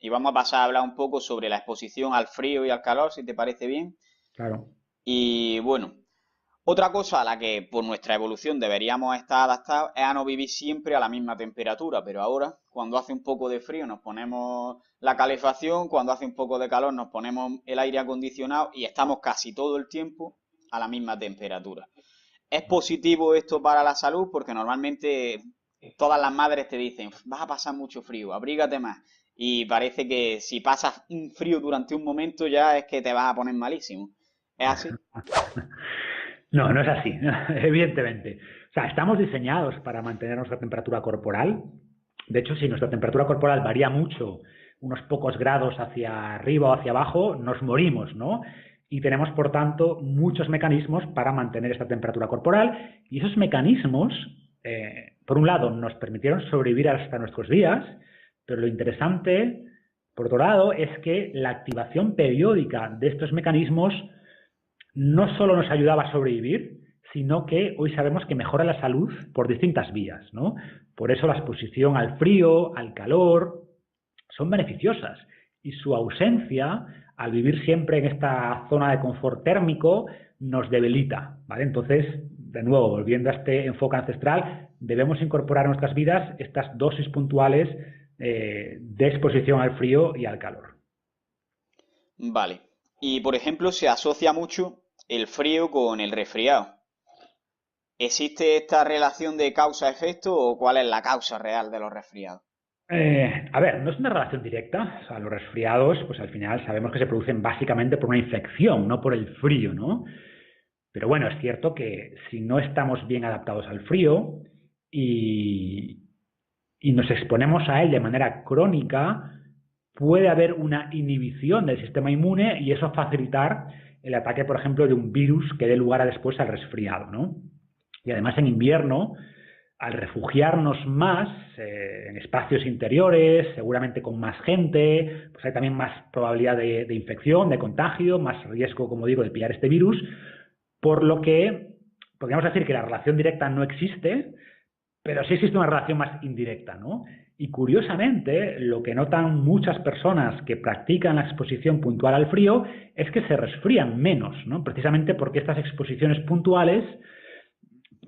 y vamos a pasar a hablar un poco sobre la exposición al frío y al calor, si te parece bien. Claro. Y bueno, otra cosa a la que por nuestra evolución deberíamos estar adaptados es a no vivir siempre a la misma temperatura, pero ahora cuando hace un poco de frío nos ponemos la calefacción, cuando hace un poco de calor nos ponemos el aire acondicionado y estamos casi todo el tiempo a la misma temperatura. Es positivo esto para la salud porque normalmente todas las madres te dicen, vas a pasar mucho frío, abrígate más. Y parece que si pasas un frío durante un momento ya es que te vas a poner malísimo. ¿Es así? No, no es así, evidentemente. O sea, estamos diseñados para mantener nuestra temperatura corporal. De hecho, si nuestra temperatura corporal varía mucho, unos pocos grados hacia arriba o hacia abajo, nos morimos, ¿no? Y tenemos, por tanto, muchos mecanismos para mantener esta temperatura corporal. Y esos mecanismos, por un lado, nos permitieron sobrevivir hasta nuestros días, pero lo interesante, por otro lado, es que la activación periódica de estos mecanismos no solo nos ayudaba a sobrevivir, sino que hoy sabemos que mejora la salud por distintas vías, ¿no? Por eso la exposición al frío, al calor, son beneficiosas y su ausencia, al vivir siempre en esta zona de confort térmico, nos debilita, ¿vale? Entonces, de nuevo, volviendo a este enfoque ancestral, debemos incorporar en nuestras vidas estas dosis puntuales de exposición al frío y al calor. Vale. Y por ejemplo, se asocia mucho el frío con el resfriado. ¿Existe esta relación de causa-efecto o cuál es la causa real de los resfriados? A ver, no es una relación directa. O sea, los resfriados, pues al final sabemos que se producen básicamente por una infección, no por el frío, ¿no? Pero bueno, es cierto que si no estamos bien adaptados al frío y, y nos exponemos a él de manera crónica, puede haber una inhibición del sistema inmune y eso facilitar el ataque, por ejemplo, de un virus que dé lugar a después al resfriado, ¿no? Y además en invierno, al refugiarnos más en espacios interiores, seguramente con más gente, pues hay también más probabilidad de infección, de contagio, más riesgo, como digo, de pillar este virus, por lo que podríamos decir que la relación directa no existe, pero sí existe una relación más indirecta, ¿no? Y curiosamente, lo que notan muchas personas que practican la exposición puntual al frío es que se resfrían menos, ¿no? Precisamente porque estas exposiciones puntuales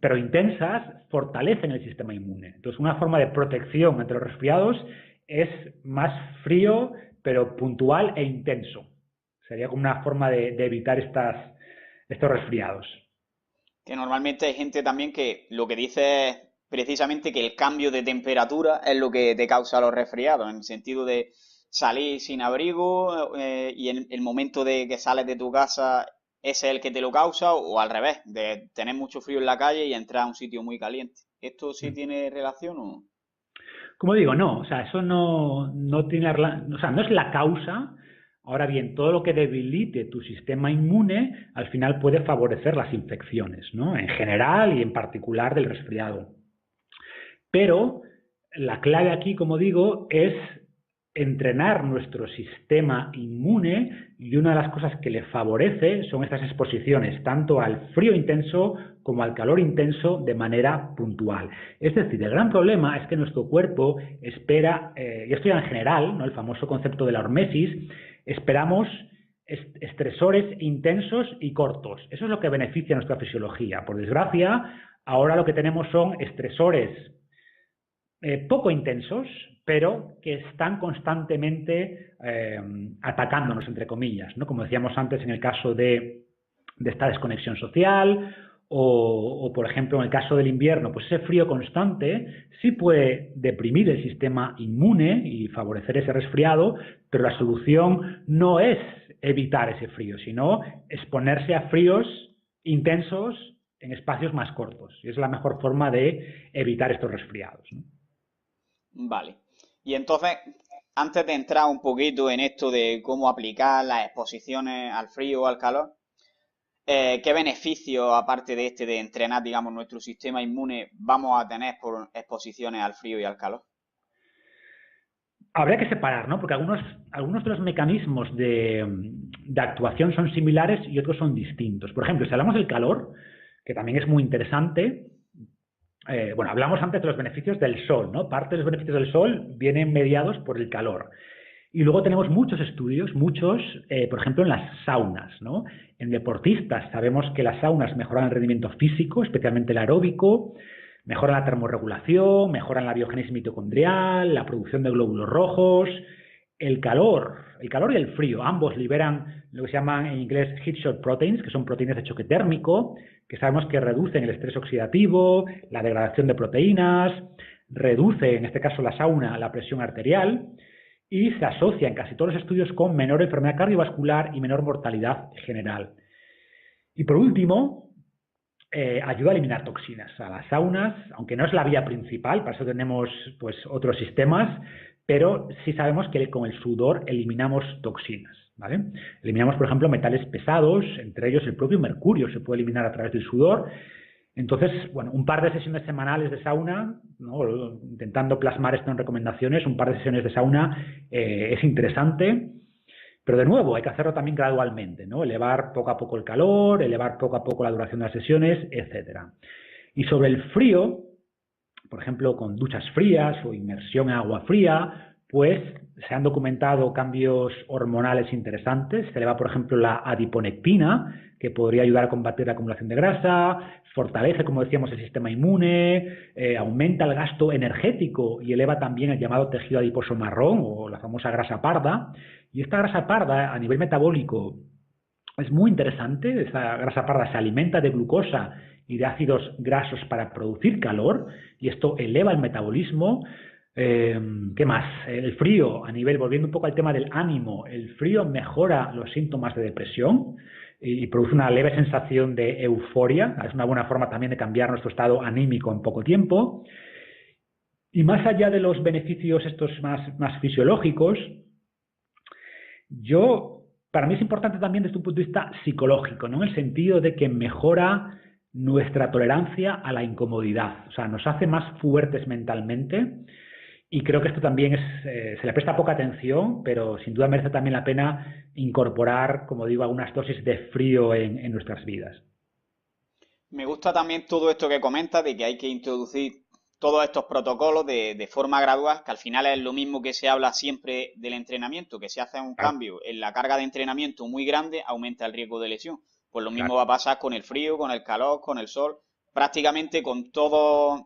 pero intensas, fortalecen el sistema inmune. Entonces, una forma de protección ante los resfriados es más frío, pero puntual e intenso. Sería como una forma de evitar estos resfriados. Que normalmente hay gente también que lo que dice es precisamente que el cambio de temperatura es lo que te causa los resfriados, en el sentido de salir sin abrigo y en el momento de que sales de tu casa ese es el que te lo causa o al revés, de tener mucho frío en la calle y entrar a un sitio muy caliente. ¿Esto sí tiene relación o...? Como digo, no, o sea, eso no tiene, o sea, no es la causa. Ahora bien, todo lo que debilite tu sistema inmune al final puede favorecer las infecciones, ¿no? En general y en particular del resfriado. Pero la clave aquí, como digo, es entrenar nuestro sistema inmune y una de las cosas que le favorece son estas exposiciones, tanto al frío intenso como al calor intenso de manera puntual. Es decir, el gran problema es que nuestro cuerpo espera, y esto ya en general, ¿no? El famoso concepto de la hormesis, esperamos estresores intensos y cortos. Eso es lo que beneficia nuestra fisiología. Por desgracia, ahora lo que tenemos son estresores poco intensos, pero que están constantemente atacándonos, entre comillas, ¿no? Como decíamos antes en el caso de esta desconexión social o, por ejemplo, en el caso del invierno, pues ese frío constante sí puede deprimir el sistema inmune y favorecer ese resfriado, pero la solución no es evitar ese frío, sino exponerse a fríos intensos en espacios más cortos. Y es la mejor forma de evitar estos resfriados, ¿no? Vale. Y entonces, antes de entrar un poquito en esto de cómo aplicar las exposiciones al frío o al calor, ¿qué beneficios, aparte de este de entrenar, digamos, nuestro sistema inmune, vamos a tener por exposiciones al frío y al calor? Habría que separar, ¿no? Porque algunos de los mecanismos de actuación son similares y otros son distintos. Por ejemplo, si hablamos del calor, que también es muy interesante, bueno, hablamos antes de los beneficios del sol, ¿no? Parte de los beneficios del sol vienen mediados por el calor. Y luego tenemos muchos estudios, por ejemplo, en las saunas, ¿no? En deportistas sabemos que las saunas mejoran el rendimiento físico, especialmente el aeróbico, mejoran la termorregulación, mejoran la biogénesis mitocondrial, la producción de glóbulos rojos, el calor y el frío, ambos liberan lo que se llaman en inglés heat shock proteins, que son proteínas de choque térmico, que sabemos que reducen el estrés oxidativo, la degradación de proteínas, reduce, en este caso la sauna, la presión arterial y se asocia en casi todos los estudios con menor enfermedad cardiovascular y menor mortalidad general. Y por último, ayuda a eliminar toxinas. A las saunas, aunque no es la vía principal, para eso tenemos pues, otros sistemas, pero sí sabemos que con el sudor eliminamos toxinas, ¿vale? Eliminamos, por ejemplo, metales pesados, entre ellos el propio mercurio se puede eliminar a través del sudor. Entonces, bueno, un par de sesiones semanales de sauna, ¿no? Intentando plasmar esto en recomendaciones, un par de sesiones de sauna es interesante. Pero de nuevo, hay que hacerlo también gradualmente, ¿no? Elevar poco a poco el calor, elevar poco a poco la duración de las sesiones, etcétera. Y sobre el frío, por ejemplo, con duchas frías o inmersión en agua fría, pues se han documentado cambios hormonales interesantes. Se eleva, por ejemplo, la adiponectina, que podría ayudar a combatir la acumulación de grasa, fortalece, como decíamos, el sistema inmune, aumenta el gasto energético y eleva también el llamado tejido adiposo marrón o la famosa grasa parda. Y esta grasa parda, a nivel metabólico, es muy interesante. Esta grasa parda se alimenta de glucosa y de ácidos grasos para producir calor, y esto eleva el metabolismo. ¿Qué más? El frío, volviendo un poco al tema del ánimo, el frío mejora los síntomas de depresión y produce una leve sensación de euforia. Es una buena forma también de cambiar nuestro estado anímico en poco tiempo. Y más allá de los beneficios estos más fisiológicos, para mí es importante también desde un punto de vista psicológico, ¿no? En el sentido de que mejora nuestra tolerancia a la incomodidad, o sea, nos hace más fuertes mentalmente, y creo que esto también se le presta poca atención, pero sin duda merece también la pena incorporar, como digo, algunas dosis de frío en nuestras vidas. Me gusta también todo esto que comentas de que hay que introducir todos estos protocolos de forma gradual, que al final es lo mismo que se habla siempre del entrenamiento, que si hace un Claro, cambio en la carga de entrenamiento muy grande, aumenta el riesgo de lesión. Pues lo mismo claro. va a pasar con el frío, con el calor, con el sol, prácticamente con todo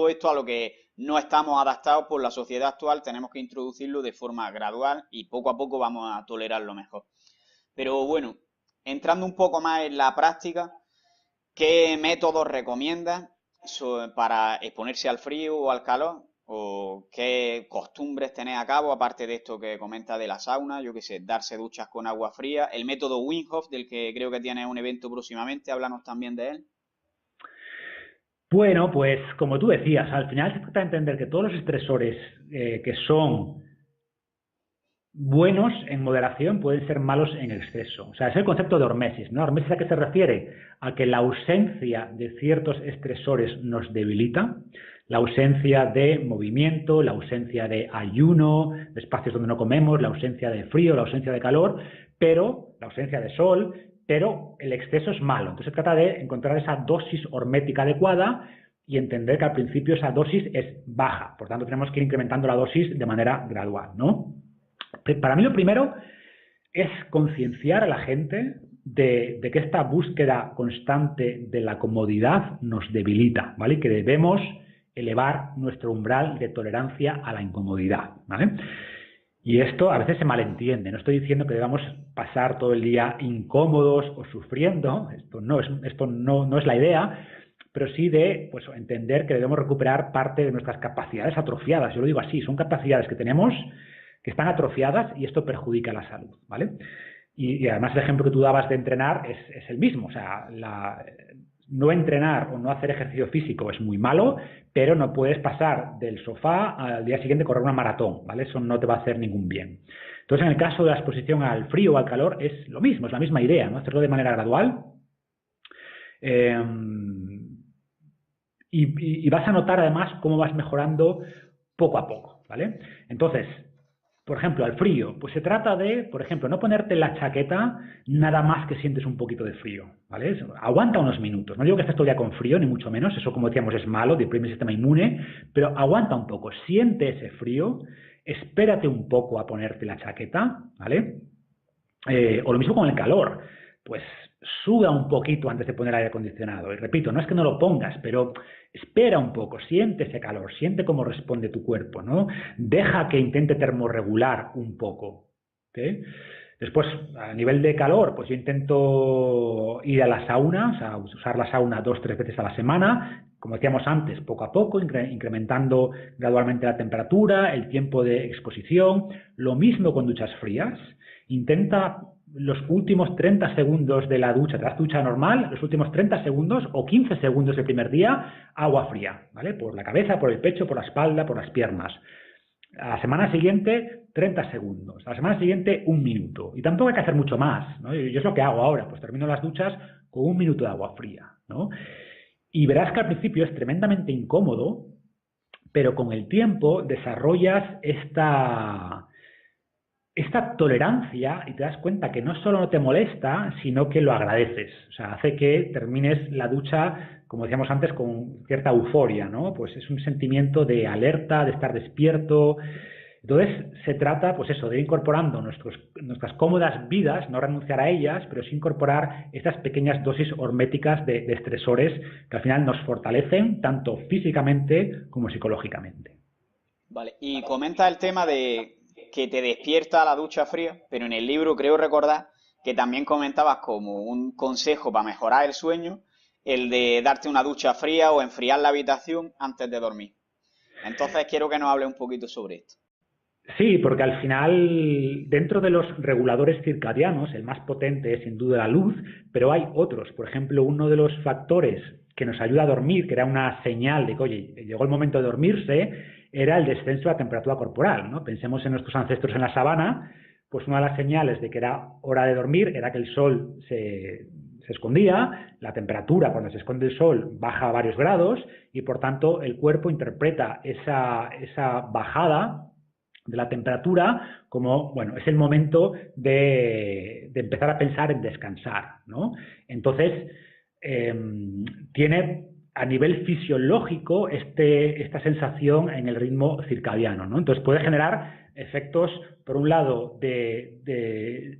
esto a lo que no estamos adaptados por la sociedad actual, tenemos que introducirlo de forma gradual y poco a poco vamos a tolerarlo mejor. Pero bueno, entrando un poco más en la práctica, ¿qué métodos recomiendas para exponerse al frío o al calor? ¿O qué costumbres tenéis a cabo, aparte de esto que comenta de la sauna? Yo qué sé, darse duchas con agua fría. El método Wim Hof, del que creo que tienes un evento próximamente, háblanos también de él. Bueno, pues como tú decías, al final se trata de entender que todos los estresores que son buenos en moderación pueden ser malos en exceso. O sea, es el concepto de hormesis, ¿no? ¿Hormesis a qué se refiere? A que la ausencia de ciertos estresores nos debilita, la ausencia de movimiento, la ausencia de ayuno, de espacios donde no comemos, la ausencia de frío, la ausencia de calor, pero la ausencia de sol, pero el exceso es malo. Entonces se trata de encontrar esa dosis hormética adecuada y entender que al principio esa dosis es baja. Por tanto, tenemos que ir incrementando la dosis de manera gradual, ¿no? Para mí lo primero es concienciar a la gente de que esta búsqueda constante de la comodidad nos debilita, ¿vale? Y que debemos elevar nuestro umbral de tolerancia a la incomodidad, ¿vale? Y esto a veces se malentiende. No estoy diciendo que debamos pasar todo el día incómodos o sufriendo. Esto no es la idea, pero sí de pues, entender que debemos recuperar parte de nuestras capacidades atrofiadas. Yo lo digo así, son capacidades que tenemos que están atrofiadas y esto perjudica la salud, ¿vale? Y además el ejemplo que tú dabas de entrenar es el mismo. O sea, no entrenar o no hacer ejercicio físico es muy malo, pero no puedes pasar del sofá al día siguiente correr una maratón, ¿vale? Eso no te va a hacer ningún bien. Entonces, en el caso de la exposición al frío o al calor es lo mismo, es la misma idea, ¿no? Hacerlo de manera gradual. Eh, y vas a notar además cómo vas mejorando poco a poco, ¿vale? Entonces, Por ejemplo, al frío, pues se trata de, por ejemplo, no ponerte la chaqueta nada más que sientes un poquito de frío, ¿vale? Aguanta unos minutos. No digo que estés todo el día con frío, ni mucho menos, eso como decíamos es malo, deprime el sistema inmune, pero aguanta un poco, siente ese frío, espérate un poco a ponerte la chaqueta, ¿vale? O lo mismo con el calor, pues suda un poquito antes de poner aire acondicionado. Y repito, no es que no lo pongas, pero espera un poco, siente ese calor, siente cómo responde tu cuerpo, ¿no? Deja que intente termorregular un poco, ¿ok? Después, a nivel de calor, pues yo intento ir a la sauna, o sea, usar la sauna 2 o 3 veces a la semana, como decíamos antes, poco a poco, incrementando gradualmente la temperatura, el tiempo de exposición. Lo mismo con duchas frías. Intenta los últimos 30 segundos de la ducha, te das ducha normal, los últimos 30 segundos o 15 segundos el primer día, agua fría, ¿vale? Por la cabeza, por el pecho, por la espalda, por las piernas. A la semana siguiente, 30 segundos. A la semana siguiente, 1 minuto. Y tampoco hay que hacer mucho más, ¿no? Yo es lo que hago ahora, pues termino las duchas con 1 minuto de agua fría, ¿no? Y verás que al principio es tremendamente incómodo, pero con el tiempo desarrollas esta tolerancia y te das cuenta que no solo no te molesta, sino que lo agradeces. O sea, hace que termines la ducha, como decíamos antes, con cierta euforia, ¿no? Pues es un sentimiento de alerta, de estar despierto. Entonces, se trata, pues eso, de ir incorporando nuestras cómodas vidas, no renunciar a ellas, pero sí incorporar estas pequeñas dosis horméticas de estresores que al final nos fortalecen tanto físicamente como psicológicamente. Vale, y comenta el tema de que te despierta la ducha fría, pero en el libro creo recordar que también comentabas como un consejo para mejorar el sueño, el de darte una ducha fría o enfriar la habitación antes de dormir. Entonces quiero que nos hable un poquito sobre esto. Sí, porque al final, dentro de los reguladores circadianos, el más potente es sin duda la luz, pero hay otros. Por ejemplo, uno de los factores que nos ayuda a dormir, que era una señal de que, oye, llegó el momento de dormirse, era el descenso de la temperatura corporal, ¿no? Pensemos en nuestros ancestros en la sabana, pues una de las señales de que era hora de dormir era que el sol se escondía, la temperatura cuando se esconde el sol baja a varios grados y por tanto el cuerpo interpreta esa bajada de la temperatura como, bueno, es el momento de empezar a pensar en descansar, ¿no? Entonces, eh, tiene a nivel fisiológico esta sensación en el ritmo circadiano, ¿no? Entonces puede generar efectos, por un lado, de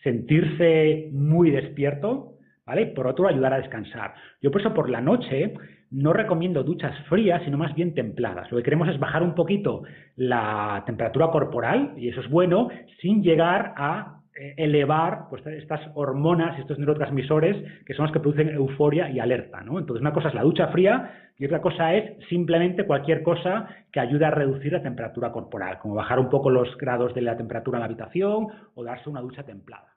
sentirse muy despierto, ¿vale? Por otro, ayudar a descansar. Yo por eso por la noche no recomiendo duchas frías, sino más bien templadas. Lo que queremos es bajar un poquito la temperatura corporal, y eso es bueno, sin llegar a elevar pues, estas hormonas, estos neurotransmisores que son los que producen euforia y alerta, ¿no? Entonces una cosa es la ducha fría y otra cosa es simplemente cualquier cosa que ayude a reducir la temperatura corporal, como bajar un poco los grados de la temperatura en la habitación o darse una ducha templada.